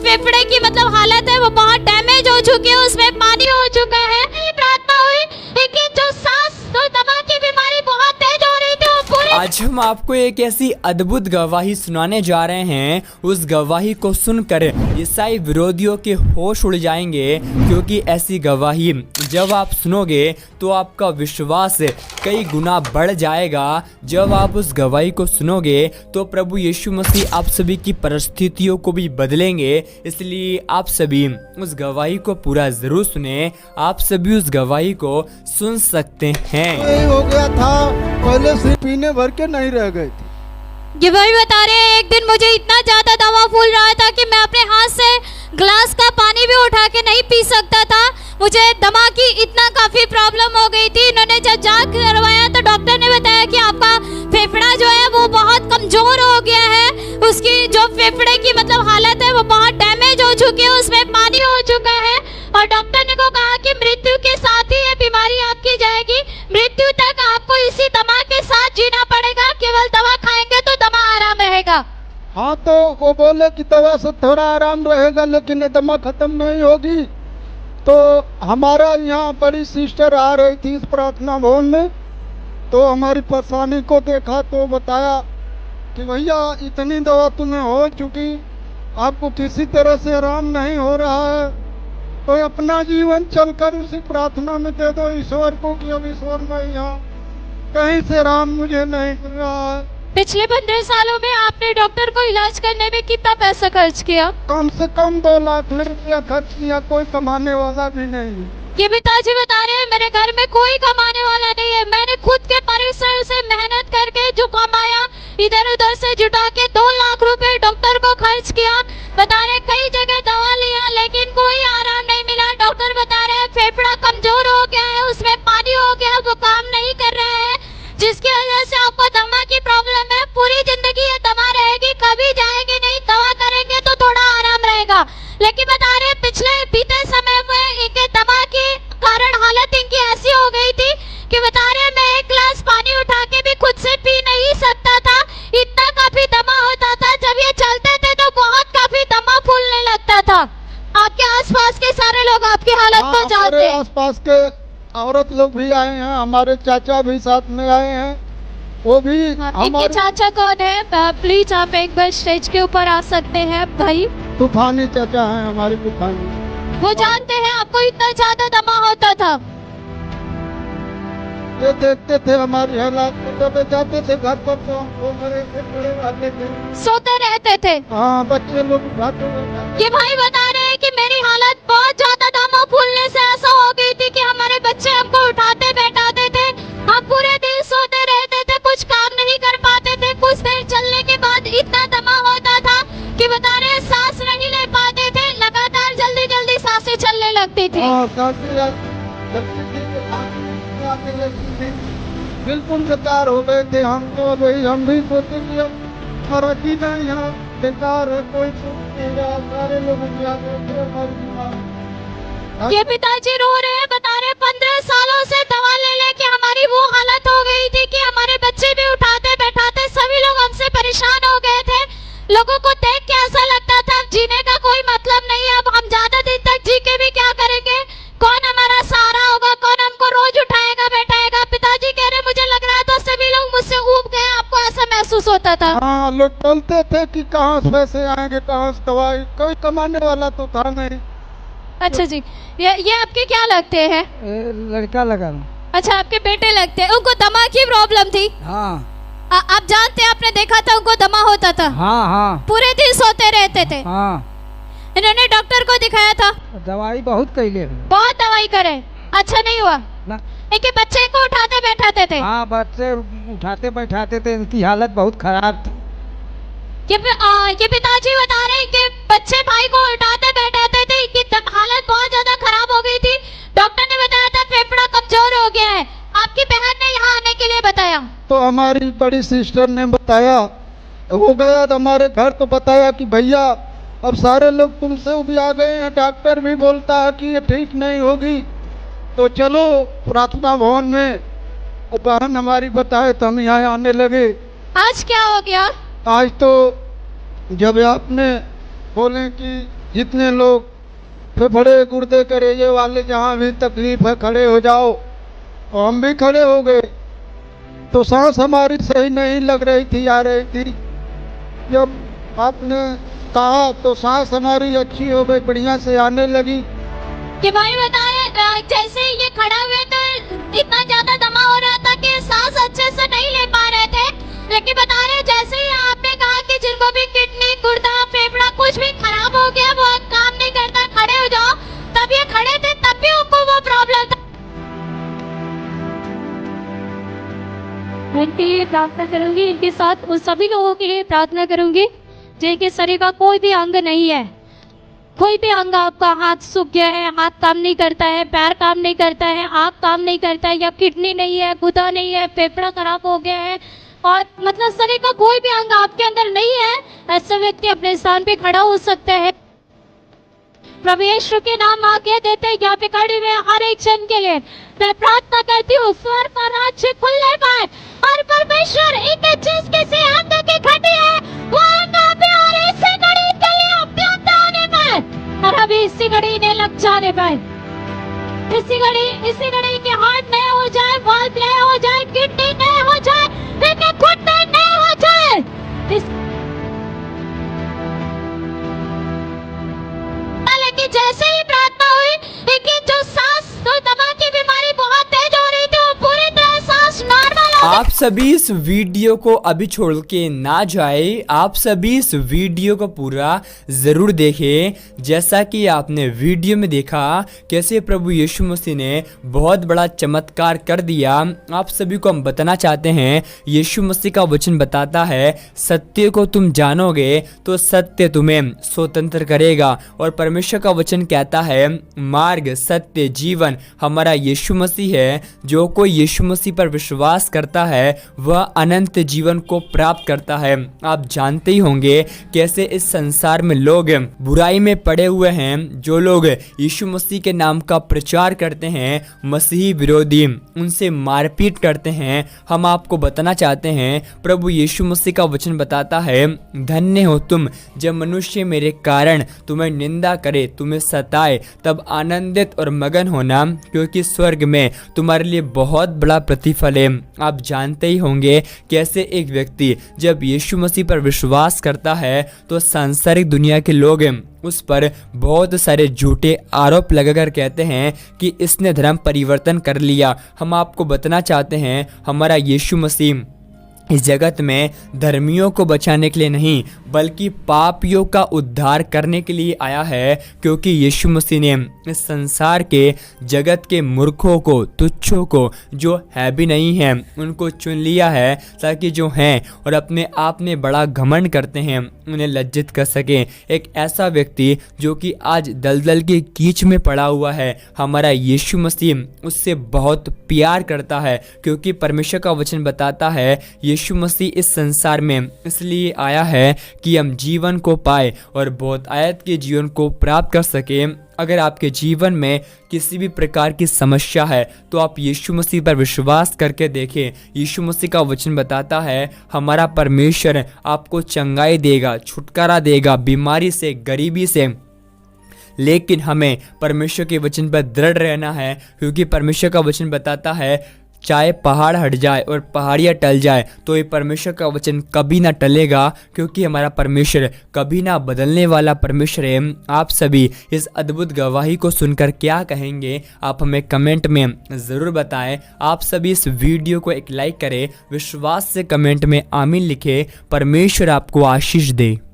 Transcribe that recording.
फेफड़े की मतलब हालत है वो बहुत डैमेज हो चुकी है, उसमें पानी हो चुका है। प्रार्थना हुई लेकिन जो सांस तो दमा की बीमारी बहुत तेज हो रही थी वो पूरी। आज हम आपको एक ऐसी अद्भुत गवाही सुनाने जा रहे हैं। उस गवाही को सुनकर ईसाई विरोधियों के होश उड़ जाएंगे, क्योंकि ऐसी गवाही जब आप सुनोगे तो आपका विश्वास कई गुना बढ़ जाएगा। जब आप उस गवाही को सुनोगे तो प्रभु यीशु मसीह आप सभी की परिस्थितियों को भी बदलेंगे। इसलिए आप सभी उस गवाही को पूरा जरूर सुने। आप सभी उस गवाही को सुन सकते हैं। यही हो गया था, पहले से पीने भर के नहीं रह गए थे। ये भाई बता रहे हैं एक दिन मुझे इतना ज्यादा दमा फूल रहा था कि मैं अपने हाथ से ग्लास का पानी भी उठा के नहीं पी सकता था। मुझे दमा की इतना काफी प्रॉब्लम हो गई थी। इन्होंने जब जांच करवाया तो डॉक्टर ने बताया कि आपका फेफड़ा जो है वो बहुत कमजोर हो गया है, उसकी जो फेफड़े की मतलब हालत है वो बहुत डैमेज हो चुकी है, उसमें पानी हो चुका है। और डॉक्टर ने को कहा कि मृत्यु के साथ ही ये बीमारी आपकी जाएगी, मृत्यु तक आपको इसी दमा के साथ जीना पड़ेगा, केवल दवा खाएंगे तो दमा आराम रहेगा। हाँ, तो वो बोले कि दवा से थोड़ा आराम रहेगा लेकिन ये दमा खत्म नहीं होगी। तो हमारा यहाँ बड़ी सिस्टर आ रही थी इस प्रार्थना भवन में, तो हमारी परेशानी को देखा तो बताया कि भैया इतनी दवा तुम्हें हो चुकी, आपको किसी तरह से आराम नहीं हो रहा है, तो अपना जीवन चलकर उसी प्रार्थना में दे दो ईश्वर को कि अब ईश्वर में यहाँ कहीं से आराम मुझे नहीं मिल रहा है। पिछले 15 सालों में आपने डॉक्टर को इलाज करने में कितना पैसा खर्च किया? कम से कम 2 लाख रुपया खर्च किया, कोई कमाने वाला भी नहीं। ये पिताजी बता रहे हैं मेरे घर में कोई कमाने वाला नहीं है, मैंने खुद के परिश्रम से मेहनत करके जो कमाया इधर उधर से जुटा के 2 लाख रुपए डॉक्टर को खर्च किया। बता रहे कई जगह दवा लिया लेकिन कोई आराम नहीं मिला। डॉक्टर बता रहे हैं फेफड़ा कमजोर हो गया है, उसमें पानी हो गया है, वो काम नहीं कर रहे हैं, जिसकी वजह से आपको दमा की प्रॉब्लम है। पूरी जिंदगी ये दमा रहेगी, कभी जाएगी नहीं, दवा करेंगे तो थोड़ा आराम रहेगा। लेकिन बता रहे पिछले बीते समय में इनके दमा के कारण हालत इनकी ऐसी हो गई थी कि बता रहे मैं 1 गिलास पानी उठा के भी खुद से पी नहीं सकता था, इतना काफी दमा होता था। जब ये चलते थे तो बहुत काफी दमा फूलने लगता था। आपके आसपास के सारे लोग आपकी हालत को जानते हैं। आसपास के औरत लोग भी आए हैं, हमारे चाचा भी साथ में आए हैं, वो भी इनके चाचा कौन है? प्लीज आप एक बार स्टेज के ऊपर आ सकते हैं भाई। तूफानी चाचा हैं हमारे तूफानी। वो जानते हैं आपको इतना ज्यादा दमा होता था। ये देखते थे हमारी हालात, जब जाते थे घर पर तो वो मेरे से बड़े आते थे, सोते रहते थे। हाँ, बच्चे लोग उठाते हुए। ये भाई बता रहे हैं कि मेरी हालत बहुत ज्यादा दमा फूलने से ऐसा हो गई थी कि हमारे बच्चे हमको उठाते बैठाते थे, हम पूरे दिन सोते रहते थे, कुछ काम नहीं कर पाते थे। कुछ देर चलने के बाद इतना दमा होता था कि बता रहे हैं सांस नहीं ले पाते थे, लगातार जल्दी जल्दी सांसें चलने लगती थी। बिल्कुल बेकार हो गए थे हम तो। वही हम भी सोचे कि अब फर्क ही नहीं, यहाँ बेकार है, कोई सारे लोग ये पिताजी रो रहे हैं, बता रहे 15 सालों से दवा ले लेके हमारी वो हालत हो गई थी कि हमारे बच्चे भी उठाते बैठाते सभी लोग हमसे परेशान हो गए थे। लोगों को देख के ऐसा लगता था जीने का कोई मतलब नहीं है, अब हम ज्यादा दिन तक जी के भी क्या करेंगे, कौन हमारा सहारा होगा, कौन हमको रोज उठाएगा बैठाएगा। पिताजी कह रहे मुझे लग रहा था सभी लोग मुझसे ऊब गए, आपको ऐसा महसूस होता था? हाँ, लोग बोलते थे कि कहाँ से पैसे आएंगे, कहाँ से दवाई, कोई कमाने वाला तो था नहीं। अच्छा जी, ये आपके क्या लगते हैं? लड़का लगा। अच्छा, आपके बेटे लगते हैं। उनको दमा की प्रॉब्लम थी? हाँ। आप जानते हैं, आपने देखा था उनको दमा होता था? हाँ हाँ। पूरे दिन सोते रहते थे? हाँ। इन्होंने डॉक्टर को दिखाया था? दवाई बहुत कैले, बहुत दवाई करे, अच्छा नहीं हुआ ना। इनके बच्चे को उठाते बैठाते थे? हाँ, बच्चे उठाते बैठाते थे, इनकी हालत बहुत खराब थी। ये पिताजी बता रहे हैं कि बच्चे भाई को उठाते बैठाते थे, इनकी हालत बहुत ज्यादा खराब हो गई थी। डॉक्टर ने बताया था फेफड़ा कमजोर हो गया है। आपकी बहन ने यहाँ आने के लिए बताया? तो हमारी बड़ी सिस्टर ने बताया, वो गया तो हमारे घर तो बताया कि भैया अब सारे लोग तुमसे भी आ गए हैं, डॉक्टर भी बोलता है कि ये ठीक नहीं होगी, तो चलो प्रार्थना भवन में। वो बहन हमारी बताए तो हम यहाँ आने लगे। आज क्या हो गया? आज तो जब आपने बोले कि जितने लोग फेफड़े गुर्दे करेजे वाले जहाँ भी तकलीफ है खड़े हो जाओ। और हम भी खड़े हो गए तो सांस हमारी सही नहीं लग रही थी, आ रही थी। जब आपने कहा तो सांस हमारी अच्छी हो गई, बढ़िया से आने लगी। कि भाई बताए जैसे ये खड़ा हुए तो इतना ज्यादा दमा हो रहा था कि सांस अच्छे से नहीं ले पा रहे थे। लेकिन बता रहे जैसे ही आपने कहा कि जिनको भी किडनी गुर्दा फेफड़ा कुछ भी खराब हो गया, वो काम नहीं करता, खड़े हो जाओ, तब ये खड़े थे तब भी उनको वो प्रॉब्लम था। मैं इनके लिए प्रार्थना करूंगी, इनके साथ उन सभी लोगों के लिए प्रार्थना करूंगी जिनके शरीर का कोई भी अंग नहीं है। कोई भी अंग आपका, हाथ सूख गया है, हाथ काम नहीं करता है, पैर काम नहीं करता है, आँख काम नहीं करता है, या किडनी नहीं है, गुदा नहीं है, फेफड़ा खराब हो गया है, और मतलब शरीर का कोई भी अंग आपके अंदर नहीं है, ऐसे व्यक्ति अपने स्थान पे खड़ा हो सकता है। प्रभु यीशु के नाम आज्ञा देते यहाँ पे खड़े हुए हर एक जन के लिए मैं प्रार्थना करती हूँ, स्वर्ग का राज्य खुलने पाए और परमेश्वर एक चीज के से अंग के घटी है वो अंग पे और इसी घड़ी के लिए उपयुक्त होने पाए और अभी इसी घड़ी ने लग जाने पाए। इसी घड़ी के हार्ट नए हो जाए, वाल्व नए हो जाए, किडनी नए हो जाए, इनके घुटने नए हो जाए। लेकिन जैसे ही प्रार्थना हुई, लेकिन जो सांस तो दमा की बीमारी बहुत तेज हो रही थी, वो पूरी तरह सांस नॉर्मल हो गई। आप सभी इस वीडियो को अभी छोड़ के ना जाए, आप सभी इस वीडियो को पूरा ज़रूर देखें। जैसा कि आपने वीडियो में देखा कैसे प्रभु यीशु मसीह ने बहुत बड़ा चमत्कार कर दिया। आप सभी को हम बताना चाहते हैं, यीशु मसीह का वचन बताता है सत्य को तुम जानोगे तो सत्य तुम्हें स्वतंत्र करेगा। और परमेश्वर का वचन कहता है मार्ग सत्य जीवन हमारा यीशु मसीह है। जो कोई यीशु मसीह पर विश्वास करता है वह अनंत जीवन को प्राप्त करता है। आप जानते ही होंगे कैसे इस संसार में लोग बुराई में पड़े हुए हैं। जो लोग यीशु मसीह के नाम का प्रचार करते हैं, मसीही विरोधी उनसे मारपीट करते हैं। हम आपको बताना चाहते हैं प्रभु यीशु मसीह का वचन बताता है धन्य हो तुम जब मनुष्य मेरे कारण तुम्हें निंदा करे, तुम्हें सताए, तब आनंदित और मगन होना क्योंकि स्वर्ग में तुम्हारे लिए बहुत बड़ा प्रतिफल है। आप जानते ही होंगे कैसे एक व्यक्ति जब यीशु मसीह पर विश्वास करता है तो सांसारिक दुनिया के लोग उस पर बहुत सारे झूठे आरोप लगाकर कहते हैं कि इसने धर्म परिवर्तन कर लिया। हम आपको बताना चाहते हैं हमारा यीशु मसीह इस जगत में धर्मियों को बचाने के लिए नहीं बल्कि पापियों का उद्धार करने के लिए आया है। क्योंकि यीशु मसीह ने इस संसार के जगत के मूर्खों को, तुच्छों को, जो है भी नहीं है, उनको चुन लिया है ताकि जो हैं और अपने आप में बड़ा घमंड करते हैं उन्हें लज्जित कर सके। एक ऐसा व्यक्ति जो कि आज दलदल की कीच में पड़ा हुआ है, हमारा यीशु मसीह उससे बहुत प्यार करता है। क्योंकि परमेश्वर का वचन बताता है यीशु मसीह इस संसार में इसलिए आया है कि हम जीवन को पाए और बहुत आयत के जीवन को प्राप्त कर सके। अगर आपके जीवन में किसी भी प्रकार की समस्या है तो आप यीशु मसीह पर विश्वास करके देखें। यीशु मसीह का वचन बताता है हमारा परमेश्वर आपको चंगाई देगा, छुटकारा देगा बीमारी से, गरीबी से। लेकिन हमें परमेश्वर के वचन पर दृढ़ रहना है क्योंकि परमेश्वर का वचन बताता है चाहे पहाड़ हट जाए और पहाड़ियाँ टल जाए तो ये परमेश्वर का वचन कभी ना टलेगा क्योंकि हमारा परमेश्वर कभी ना बदलने वाला परमेश्वर है। आप सभी इस अद्भुत गवाही को सुनकर क्या कहेंगे आप हमें कमेंट में ज़रूर बताएं। आप सभी इस वीडियो को एक लाइक करें, विश्वास से कमेंट में आमीन लिखें। परमेश्वर आपको आशीष दे।